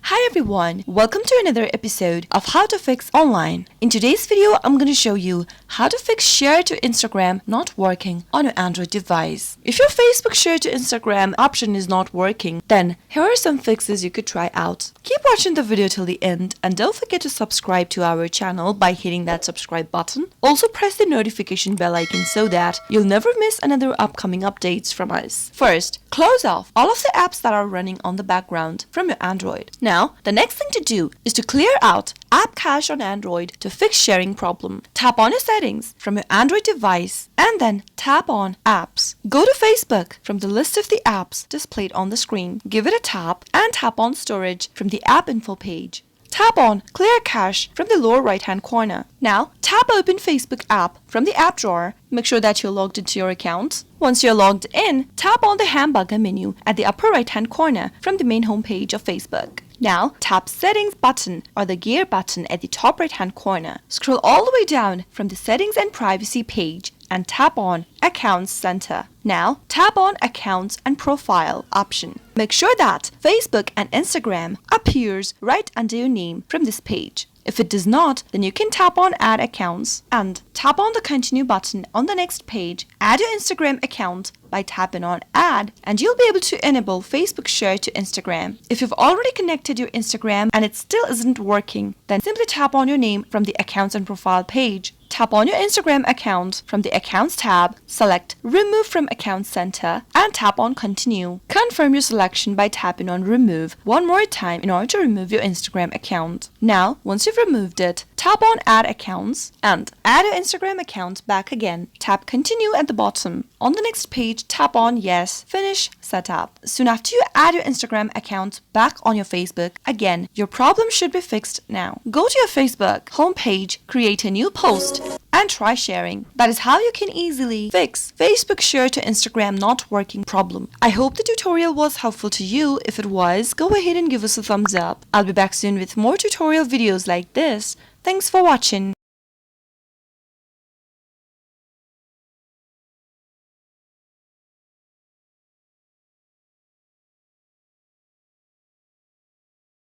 Hi everyone, welcome to another episode of How to Fix Online. In today's video, I'm going to show you how to fix share to Instagram not working on your Android device. If your Facebook share to Instagram option is not working, then here are some fixes you could try out. Keep watching the video till the end and don't forget to subscribe to our channel by hitting that subscribe button. Also press the notification bell icon so that you'll never miss another upcoming updates from us. First, close off all of the apps that are running on the background from your Android. Now, the next thing to do is to clear out app cache on Android to fix sharing problem. Tap on your settings from your Android device and then tap on apps. Go to Facebook from the list of the apps displayed on the screen. Give it a tap and tap on storage from the app info page. Tap on Clear Cache from the lower right hand corner. Now, tap Open Facebook app from the app drawer. Make sure that you're logged into your account. Once you're logged in, tap on the hamburger menu at the upper right hand corner from the main home page of Facebook. Now, tap Settings button or the gear button at the top right hand corner. Scroll all the way down from the Settings and Privacy page and tap on Accounts Center. Now, tap on Accounts and Profile option. Make sure that Facebook and Instagram appears right under your name from this page. If it does not, then you can tap on Add Accounts and tap on the Continue button on the next page. Add your Instagram account by tapping on Add and you'll be able to enable Facebook share to Instagram. If you've already connected your Instagram and it still isn't working, then simply tap on your name from the Accounts and Profile page. Tap on your Instagram account from the Accounts tab, select Remove from Account Center and tap on Continue. Confirm your selection by tapping on Remove one more time in order to remove your Instagram account. Now, once you've removed it, tap on Add Accounts and add your Instagram account back again. Tap Continue at the bottom. On the next page, tap on Yes, Finish Setup. Soon after you add your Instagram account back on your Facebook, again, your problem should be fixed now. Go to your Facebook homepage, create a new post, and try sharing. That is how you can easily fix Facebook share to Instagram not working problem. I hope the tutorial was helpful to you. If it was, go ahead and give us a thumbs up. I'll be back soon with more tutorial videos like this. Thanks for watching.